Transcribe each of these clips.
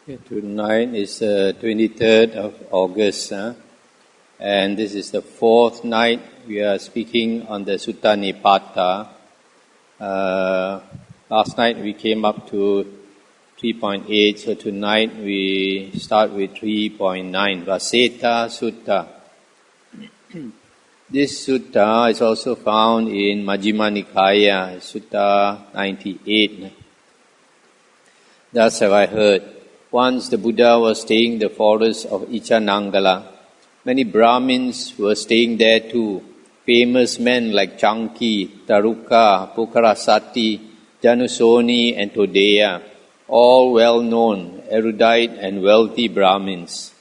Tonight is 23rd of August, and this is the fourth night we are speaking on the Sutta Nipata. Last night we came up to 3.8, so tonight we start with 3.9, Vaseta Sutta. This sutta is also found in Majjhima Nikaya, Sutta 98. Thus have I heard. Once the Buddha was staying in the forest of Ichanangala. Many Brahmins were staying there too. Famous men like Chanki, Taruka, Pukarasati, Janusoni and Todeya, all well-known, erudite and wealthy Brahmins.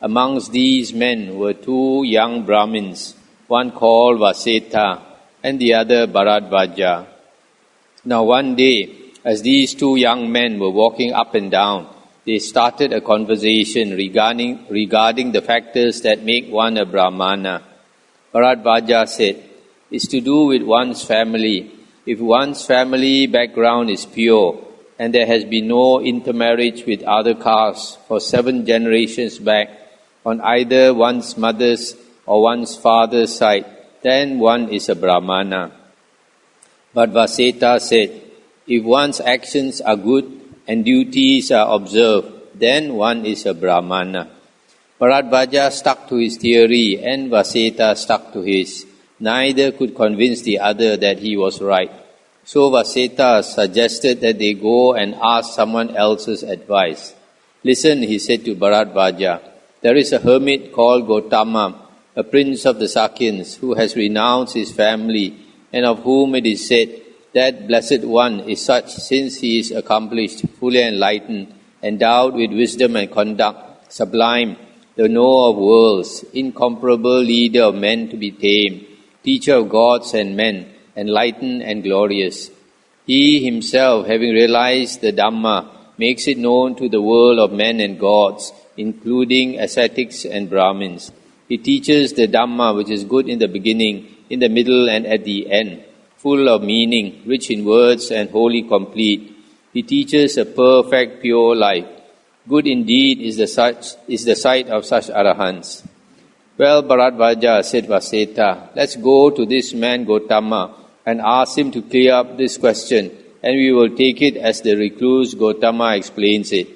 Amongst these men were two young Brahmins, one called Vaseta and the other Bharadvaja. Now one day, as these two young men were walking up and down, they started a conversation regarding the factors that make one a Brahmana. Bharadvaja said, "It's to do with one's family. If one's family background is pure and there has been no intermarriage with other castes for 7 generations back on either one's mother's or one's father's side, then one is a Brahmana." But Vaseta said, "If one's actions are good and duties are observed, then one is a Brahmana." Bharadvaja stuck to his theory and Vaseta stuck to his. Neither could convince the other that he was right. So Vaseta suggested that they go and ask someone else's advice. "Listen," he said to Bharadvaja, "there is a hermit called Gotama, a prince of the Sakyans, who has renounced his family and of whom it is said, that blessed one is such since he is accomplished, fully enlightened, endowed with wisdom and conduct, sublime, the knower of worlds, incomparable leader of men to be tamed, teacher of gods and men, enlightened and glorious. He himself, having realized the Dhamma, makes it known to the world of men and gods, including ascetics and Brahmins. He teaches the Dhamma which is good in the beginning, in the middle and at the end, full of meaning, rich in words and wholly complete. He teaches a perfect, pure life. Good indeed is the sight of such arahants." "Well, Bharadvaja," said Vaseta, "let's go to this man Gotama and ask him to clear up this question, and we will take it as the recluse Gotama explains it."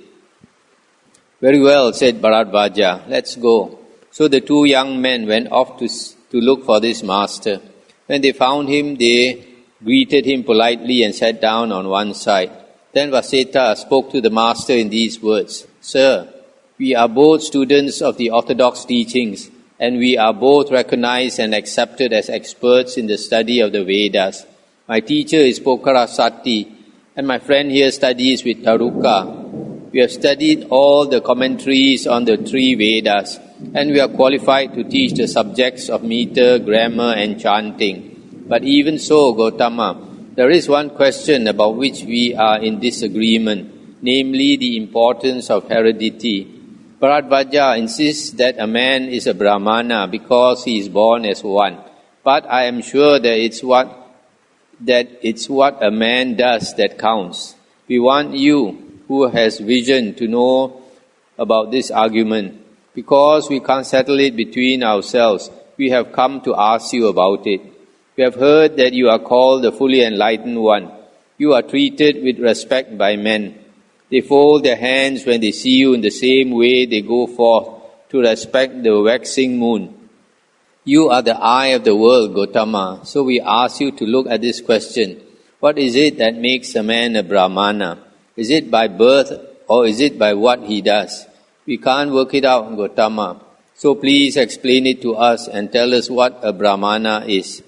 "Very well," said Bharadvaja, "let's go." So the two young men went off to look for this master. When they found him, they greeted him politely and sat down on one side. Then Vaseta spoke to the master in these words, "Sir, we are both students of the orthodox teachings, and we are both recognized and accepted as experts in the study of the Vedas. My teacher is Pukarasati, and my friend here studies with Taruka. We have studied all the commentaries on the 3 Vedas, and we are qualified to teach the subjects of meter, grammar and chanting. But even so, Gotama, there is one question about which we are in disagreement, namely the importance of heredity. Bharadvaja insists that a man is a Brahmana because he is born as one, but I am sure that it's what a man does that counts. We want you, who has vision, to know about this argument. Because we can't settle it between ourselves, we have come to ask you about it. We have heard that you are called the fully enlightened one. You are treated with respect by men. They fold their hands when they see you in the same way they go forth to respect the waxing moon. You are the eye of the world, Gotama. So we ask you to look at this question. What is it that makes a man a Brahmana? Is it by birth or is it by what he does? We can't work it out, Gotama. So please explain it to us and tell us what a Brahmana is."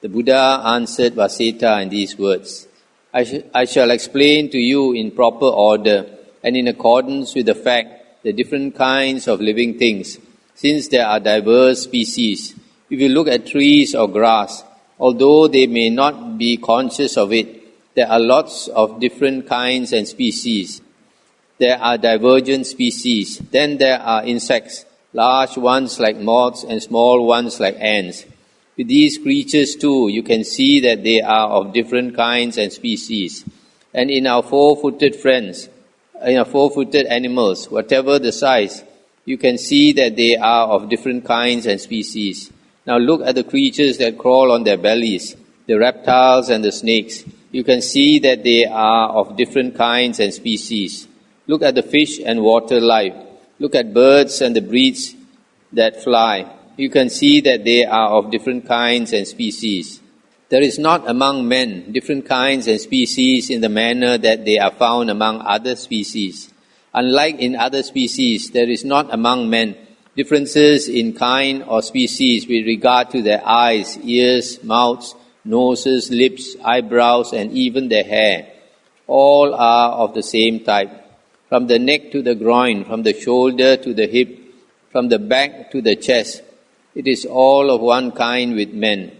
The Buddha answered Vaseta in these words, I shall explain to you in proper order and in accordance with the fact the different kinds of living things, since there are diverse species. If you look at trees or grass, although they may not be conscious of it, there are lots of different kinds and species. There are divergent species. Then there are insects, large ones like moths and small ones like ants. With these creatures too, you can see that they are of different kinds and species. And in our 4-footed friends, four-footed animals, whatever the size, you can see that they are of different kinds and species. Now look at the creatures that crawl on their bellies, the reptiles and the snakes. You can see that they are of different kinds and species. Look at the fish and water life. Look at birds and the breeds that fly. You can see that they are of different kinds and species. There is not among men different kinds and species in the manner that they are found among other species. Unlike in other species, there is not among men differences in kind or species with regard to their eyes, ears, mouths, noses, lips, eyebrows, and even their hair. All are of the same type. From the neck to the groin, from the shoulder to the hip, from the back to the chest, it is all of one kind with men.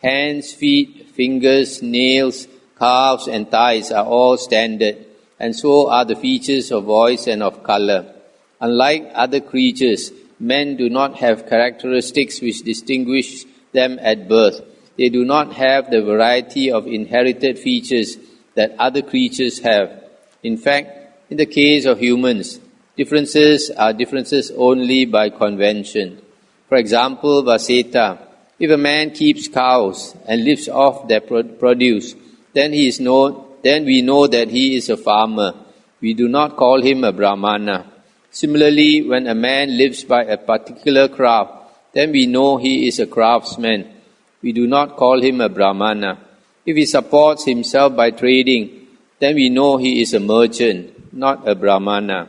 Hands, feet, fingers, nails, calves, and thighs are all standard, and so are the features of voice and of color. Unlike other creatures, men do not have characteristics which distinguish them at birth. They do not have the variety of inherited features that other creatures have. In fact, in the case of humans, differences are differences only by convention. For example, Vaseta, if a man keeps cows and lives off their produce, then we know that he is a farmer. We do not call him a Brahmana. Similarly, when a man lives by a particular craft, then we know he is a craftsman. We do not call him a Brahmana. If he supports himself by trading, then we know he is a merchant, not a Brahmana.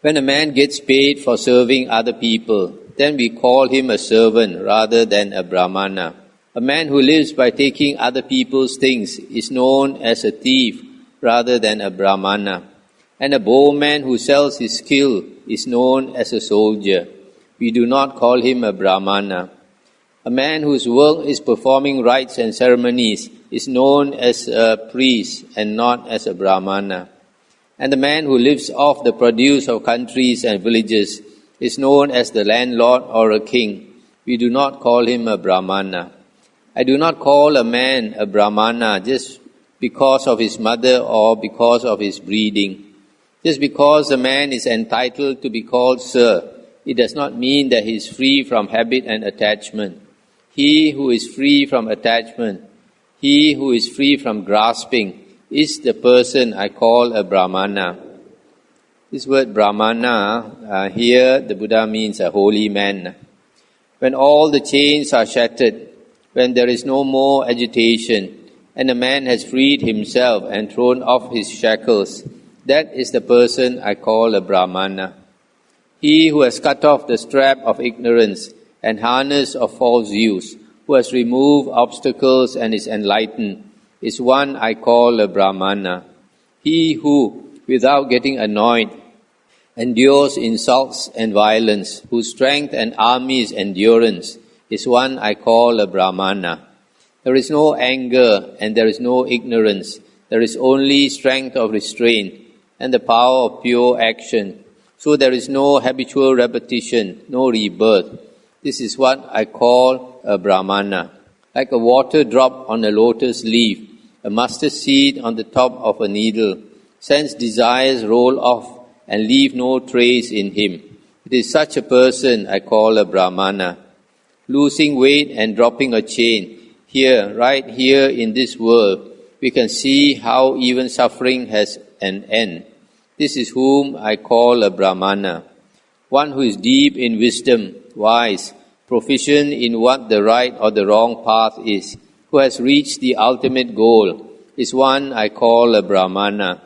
When a man gets paid for serving other people, then we call him a servant rather than a Brahmana. A man who lives by taking other people's things is known as a thief rather than a Brahmana. And a bowman who sells his skill is known as a soldier. We do not call him a Brahmana. A man whose work is performing rites and ceremonies is known as a priest and not as a Brahmana. And the man who lives off the produce of countries and villages is known as the landlord or a king. We do not call him a Brahmana. I do not call a man a Brahmana just because of his mother or because of his breeding. Just because a man is entitled to be called sir, it does not mean that he is free from habit and attachment. He who is free from attachment, he who is free from grasping, is the person I call a Brahmana. This word Brahmana, here the Buddha means a holy man. When all the chains are shattered, when there is no more agitation, and a man has freed himself and thrown off his shackles, that is the person I call a Brahmana. He who has cut off the strap of ignorance and harness of false views, who has removed obstacles and is enlightened, is one I call a Brahmana. He who, without getting annoyed, endures insults and violence, whose strength and army is endurance, is one I call a Brahmana. There is no anger and there is no ignorance. There is only strength of restraint and the power of pure action. So there is no habitual repetition, no rebirth. This is what I call a Brahmana. Like a water drop on a lotus leaf, a mustard seed on the top of a needle, sense desires roll off and leave no trace in him. It is such a person I call a Brahmana. Losing weight and dropping a chain, here, right here in this world, we can see how even suffering has an end. This is whom I call a Brahmana. One who is deep in wisdom, wise, proficient in what the right or the wrong path is, who has reached the ultimate goal, is one I call a Brahmana.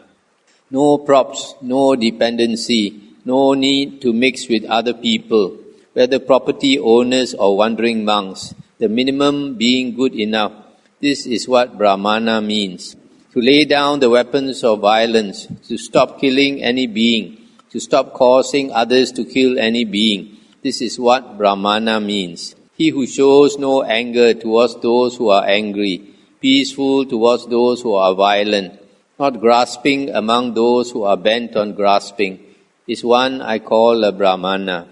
No props, no dependency, no need to mix with other people, whether property owners or wandering monks, the minimum being good enough. This is what Brahmana means. To lay down the weapons of violence, to stop killing any being, to stop causing others to kill any being. This is what Brahmana means. He who shows no anger towards those who are angry, peaceful towards those who are violent, not grasping among those who are bent on grasping, is one I call a Brahmana.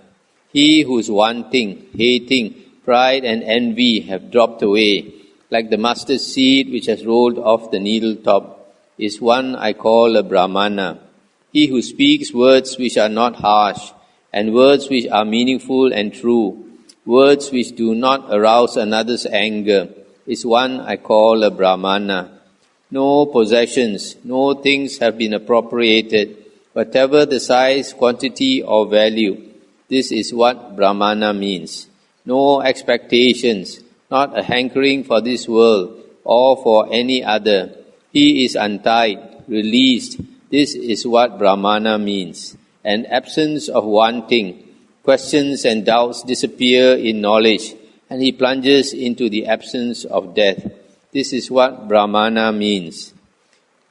He who is wanting, hating, pride and envy have dropped away, like the mustard seed which has rolled off the needle top, is one I call a Brahmana. He who speaks words which are not harsh, and words which are meaningful and true, words which do not arouse another's anger, is one I call a Brahmana. No possessions, no things have been appropriated, whatever the size, quantity or value. This is what Brahmana means. No expectations, not a hankering for this world or for any other. He is untied, released. This is what Brahmana means. An absence of wanting. Questions and doubts disappear in knowledge, and he plunges into the absence of death. This is what Brahmana means.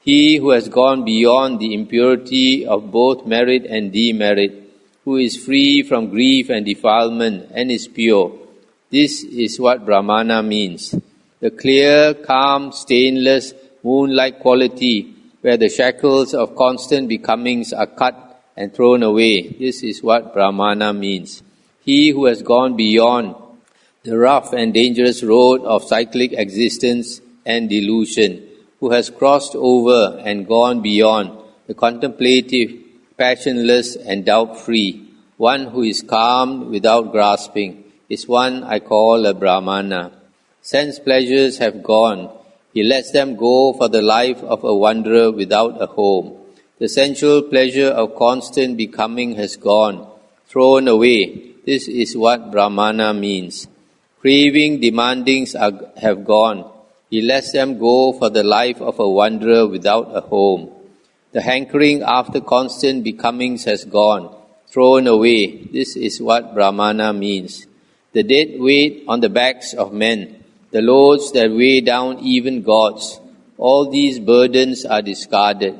He who has gone beyond the impurity of both merit and demerit, who is free from grief and defilement and is pure. This is what Brahmana means. The clear, calm, stainless, moon-like quality where the shackles of constant becomings are cut and thrown away. This is what Brahmana means. He who has gone beyond the rough and dangerous road of cyclic existence and delusion, who has crossed over and gone beyond the contemplative, passionless and doubt-free, one who is calm without grasping, is one I call a Brahmana. Sense pleasures have gone. He lets them go for the life of a wanderer without a home. The sensual pleasure of constant becoming has gone, thrown away. This is what Brahmana means. Craving, demandings have gone. He lets them go for the life of a wanderer without a home. The hankering after constant becomings has gone, thrown away. This is what Brahmana means. The dead weight on the backs of men, the loads that weigh down even gods, all these burdens are discarded,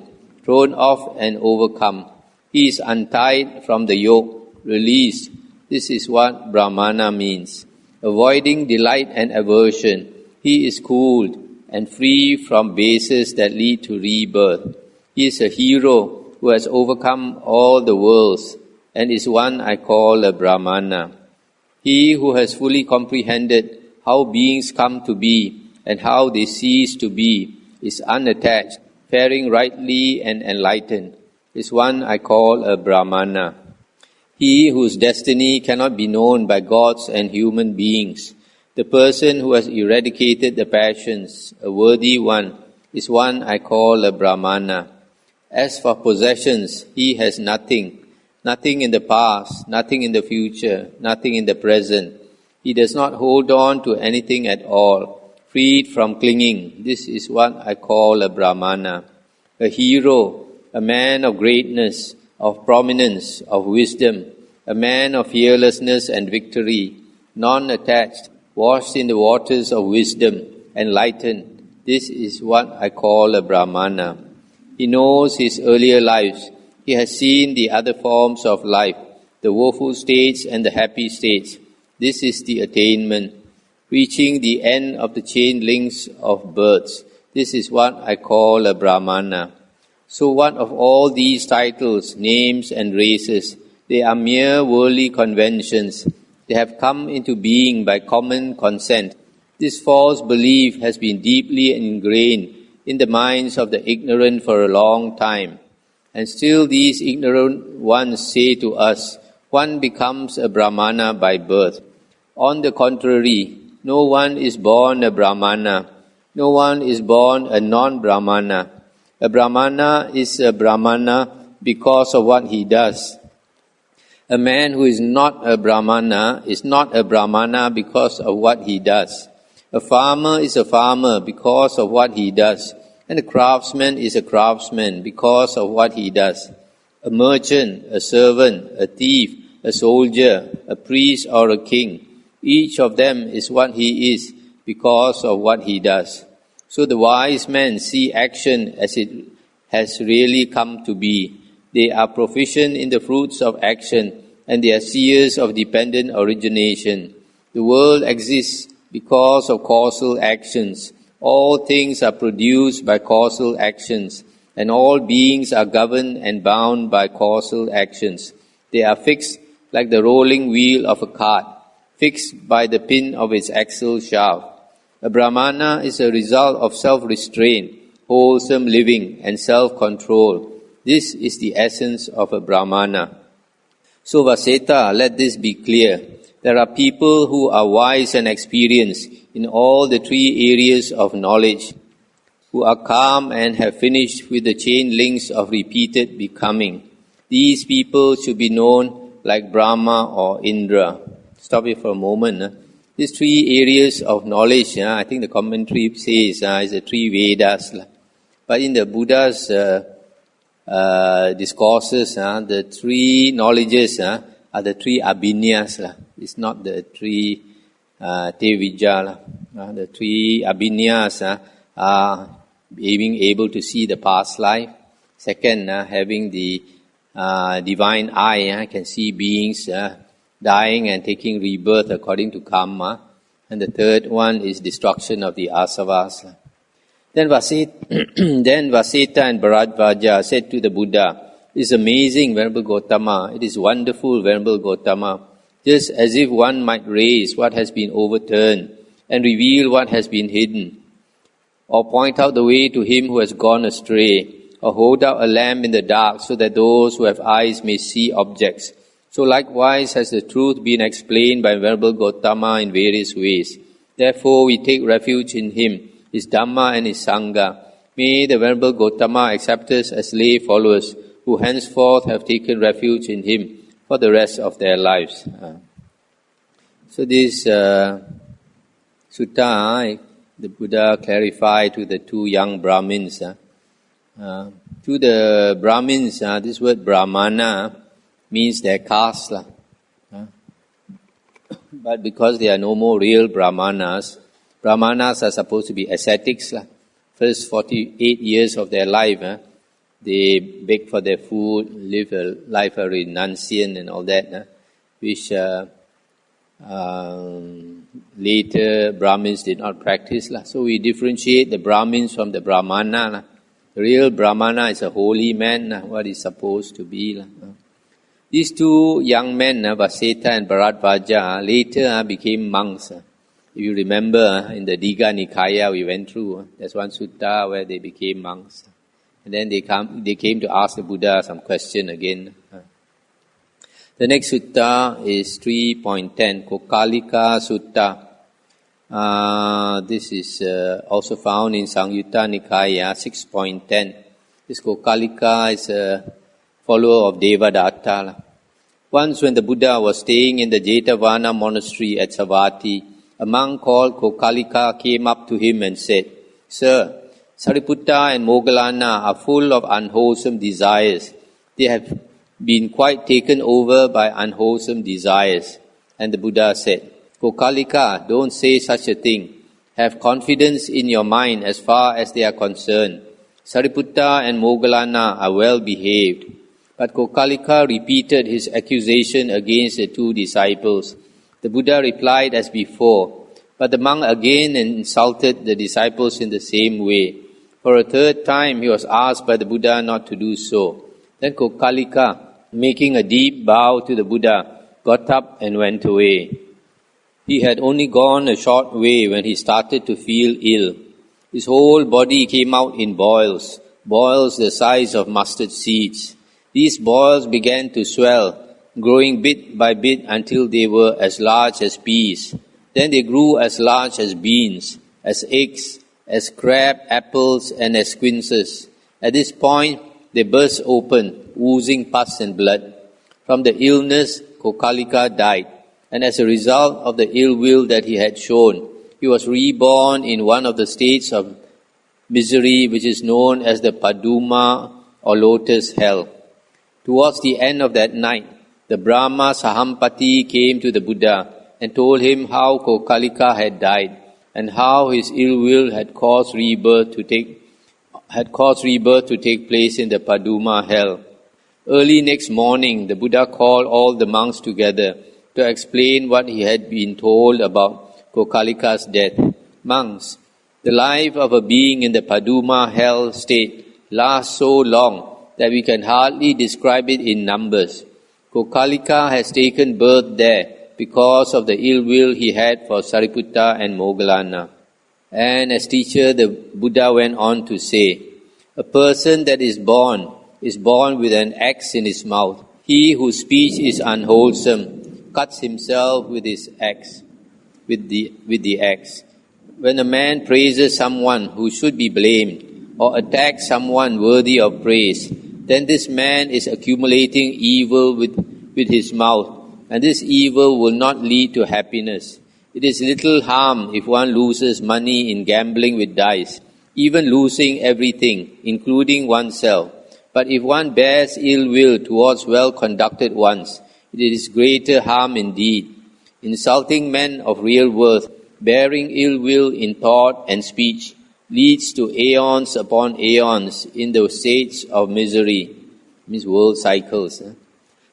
thrown off and overcome. He is untied from the yoke, released. This is what Brahmana means. Avoiding delight and aversion, he is cooled and free from bases that lead to rebirth. He is a hero who has overcome all the worlds and is one I call a Brahmana. He who has fully comprehended how beings come to be and how they cease to be, is unattached, faring rightly and enlightened, is one I call a Brahmana. He whose destiny cannot be known by gods and human beings, the person who has eradicated the passions, a worthy one, is one I call a Brahmana. As for possessions, he has nothing, nothing in the past, nothing in the future, nothing in the present. He does not hold on to anything at all, freed from clinging. This is what I call a Brahmana. A hero, a man of greatness, of prominence, of wisdom, a man of fearlessness and victory, non-attached, washed in the waters of wisdom, enlightened. This is what I call a Brahmana. He knows his earlier lives. He has seen the other forms of life, the woeful states and the happy states. This is the attainment, reaching the end of the chain links of births. This is what I call a Brahmana. So what of all these titles, names and races? They are mere worldly conventions. They have come into being by common consent. This false belief has been deeply ingrained in the minds of the ignorant for a long time. And still these ignorant ones say to us, one becomes a Brahmana by birth. On the contrary, no one is born a Brahmana. No one is born a non-Brahmana. A Brahmana is a Brahmana because of what he does. A man who is not a Brahmana is not a Brahmana because of what he does. A farmer is a farmer because of what he does. And a craftsman is a craftsman because of what he does. A merchant, a servant, a thief, a soldier, a priest or a king, each of them is what he is because of what he does. So the wise men see action as it has really come to be. They are proficient in the fruits of action, and they are seers of dependent origination. The world exists because of causal actions. All things are produced by causal actions, and all beings are governed and bound by causal actions. They are fixed like the rolling wheel of a cart, fixed by the pin of its axle shaft. A Brahmana is a result of self-restraint, wholesome living, and self-control. This is the essence of a Brahmana. So Vaseta, let this be clear. There are people who are wise and experienced in all the three areas of knowledge, who are calm and have finished with the chain links of repeated becoming. These people should be known like Brahma or Indra. Stop here for a moment. These three areas of knowledge, I think the commentary says, is the three Vedas. But in the Buddha's discourses, the three knowledges are the three abhinyas. It's not the three tevijja. The three abhinyas are being able to see the past life. Second, having the divine eye, can see beings dying and taking rebirth according to karma. And the third one is destruction of the asavas. Then Vaseta and Bharadvaja said to the Buddha, "It is amazing, Venerable Gautama. It is wonderful, Venerable Gautama. Just as if one might raise what has been overturned and reveal what has been hidden, or point out the way to him who has gone astray, or hold out a lamp in the dark so that those who have eyes may see objects. So likewise has the truth been explained by Venerable Gautama in various ways. Therefore we take refuge in him, his Dhamma and his Sangha. May the Venerable Gautama accept us as lay followers, who henceforth have taken refuge in him for the rest of their lives." So this sutta, the Buddha clarified to the two young Brahmins. To the Brahmins, this word Brahmana means their caste. But because there are no more real Brahmanas, Brahmanas are supposed to be ascetics. First 48 years of their life, they beg for their food, live a life of renunciation and all that, which later Brahmins did not practice. So we differentiate the Brahmins from the Brahmana. The real Brahmana is a holy man, what is supposed to be. These two young men, Vaseta and Bharadvaja, later became monks. If you remember, in the Khuddaka Nikaya we went through, there's one sutta where they became monks. And then they came to ask the Buddha some question again. The next sutta is 3.10, Khuddaka Sutta. This is also found in Samyutta Nikaya 6.10. This Khuddaka is a follower of Devadatta. Once when the Buddha was staying in the Jetavana monastery at Savatthi, a monk called Khuddaka came up to him and said, "Sir, Sariputta and Moggallana are full of unwholesome desires. They have been quite taken over by unwholesome desires." And the Buddha said, "Khuddaka, don't say such a thing. Have confidence in your mind as far as they are concerned. Sariputta and Moggallana are well behaved." But Khuddaka repeated his accusation against the two disciples. The Buddha replied as before, but the monk again insulted the disciples in the same way. For a third time he was asked by the Buddha not to do so. Then Khuddaka, making a deep bow to the Buddha, got up and went away. He had only gone a short way when he started to feel ill. His whole body came out in boils the size of mustard seeds. These boils began to swell, growing bit by bit until they were as large as peas. Then they grew as large as beans, as eggs, as crab apples, and as quinces. At this point, they burst open, oozing pus and blood. From the illness, Khuddaka died, and as a result of the ill will that he had shown, he was reborn in one of the states of misery which is known as the Paduma or lotus hell. Towards the end of that night, the Brahma Sahampati came to the Buddha and told him how Khuddaka had died and how his ill will had caused rebirth to take place in the Paduma hell. Early next morning, the Buddha called all the monks together to explain what he had been told about Khuddaka's death. "Monks, the life of a being in the Paduma hell state lasts so long that we can hardly describe it in numbers. Khuddaka has taken birth there because of the ill will he had for Sariputta and Moggallana." And as teacher, the Buddha went on to say, "A person that is born is born with an axe in his mouth. He whose speech is unwholesome cuts himself with his axe, with the axe. When a man praises someone who should be blamed, or attacks someone worthy of praise, then this man is accumulating evil with his mouth, and this evil will not lead to happiness. It is little harm if one loses money in gambling with dice, even losing everything, including oneself. But if one bears ill will towards well-conducted ones, it is greater harm indeed. Insulting men of real worth, bearing ill will in thought and speech, leads to aeons upon aeons in the states of misery, means world cycles.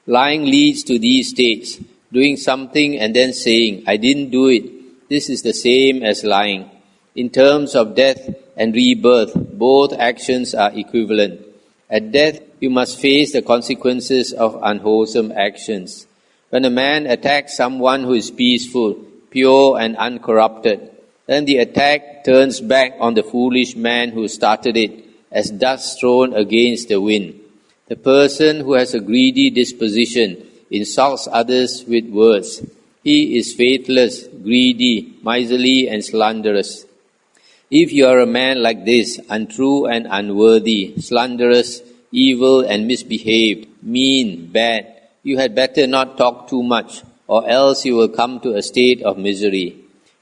Lying leads to these states, doing something and then saying, I didn't do it. This is the same as lying. In terms of death and rebirth, both actions are equivalent. At death, you must face the consequences of unwholesome actions. When a man attacks someone who is peaceful, pure and uncorrupted, then the attack turns back on the foolish man who started it, as dust thrown against the wind. The person who has a greedy disposition insults others with words. He is faithless, greedy, miserly and slanderous. If you are a man like this, untrue and unworthy, slanderous, evil and misbehaved, mean, bad, you had better not talk too much, or else you will come to a state of misery.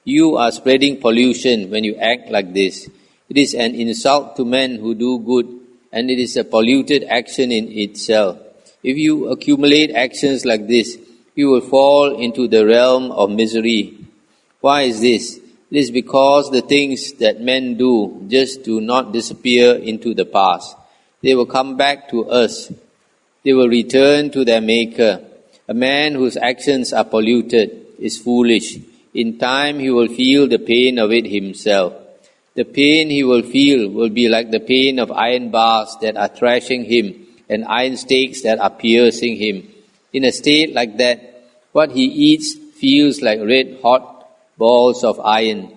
You are spreading pollution when you act like this. It is an insult to men who do good, and it is a polluted action in itself. If you accumulate actions like this, you will fall into the realm of misery. Why is this? It is because the things that men do just do not disappear into the past. They will come back to us. They will return to their Maker. A man whose actions are polluted is foolish. In time he will feel the pain of it himself. The pain he will feel will be like the pain of iron bars that are thrashing him and iron stakes that are piercing him. In a state like that, what he eats feels like red-hot balls of iron.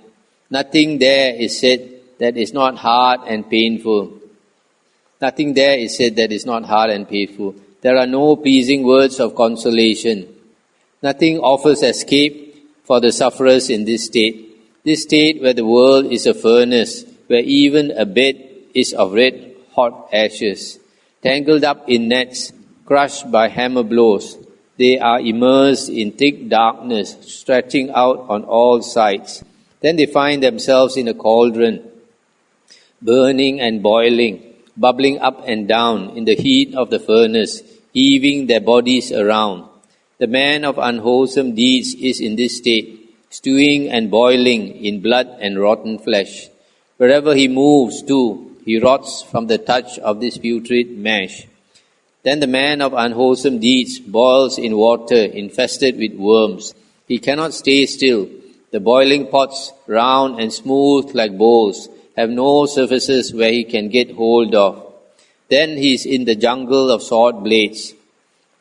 Nothing there is said that is not hard and painful. Nothing there is said that is not hard and painful. There are no pleasing words of consolation. Nothing offers escape for the sufferers in this state. This state where the world is a furnace, where even a bed is of red-hot ashes. Tangled up in nets, crushed by hammer blows, they are immersed in thick darkness, stretching out on all sides. Then they find themselves in a cauldron, burning and boiling, bubbling up and down in the heat of the furnace, heaving their bodies around. The man of unwholesome deeds is in this state, stewing and boiling in blood and rotten flesh. Wherever he moves to, he rots from the touch of this putrid mash. Then the man of unwholesome deeds boils in water infested with worms. He cannot stay still. The boiling pots, round and smooth like bowls, have no surfaces where he can get hold of. Then he is in the jungle of sword blades,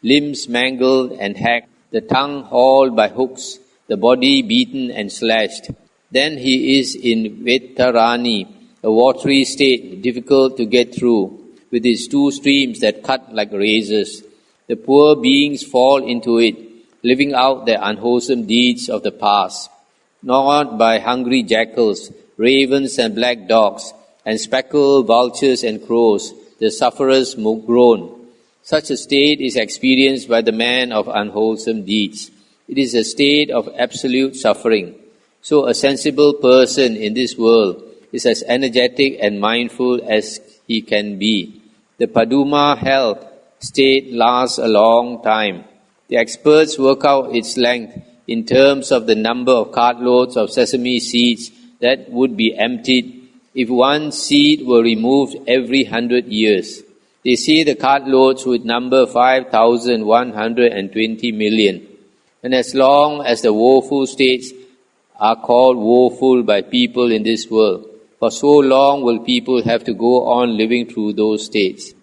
limbs mangled and hacked, the tongue hauled by hooks, the body beaten and slashed. Then he is in Vetarani, a watery state difficult to get through, with its two streams that cut like razors. The poor beings fall into it, living out their unwholesome deeds of the past. Gnawed by hungry jackals, ravens and black dogs, and speckled vultures and crows, the sufferers groan. Such a state is experienced by the man of unwholesome deeds. It is a state of absolute suffering. So a sensible person in this world is as energetic and mindful as he can be. The Paduma hell state lasts a long time. The experts work out its length in terms of the number of cartloads of sesame seeds that would be emptied if one seed were removed every 100 years. They say the cartloads would number 5,120 million. And as long as the woeful states are called woeful by people in this world, for so long will people have to go on living through those states.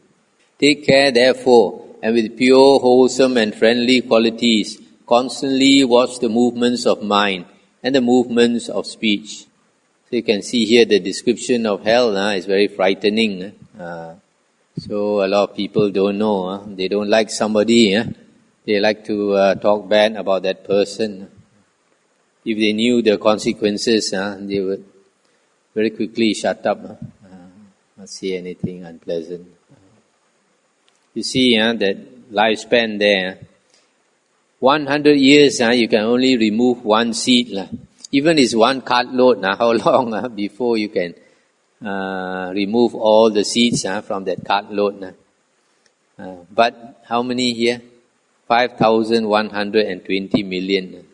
Take care, therefore, and with pure, wholesome and friendly qualities, constantly watch the movements of mind and the movements of speech. So you can see here the description of hell is very frightening. So a lot of people don't know. They don't like somebody. They like to talk bad about that person. If they knew the consequences, they would very quickly shut up. Not say anything unpleasant. You see that lifespan there. 100 years, you can only remove one seed. Even it's one cartload, how long before you can remove all the seeds from that cartload? But how many here? 5,120 million.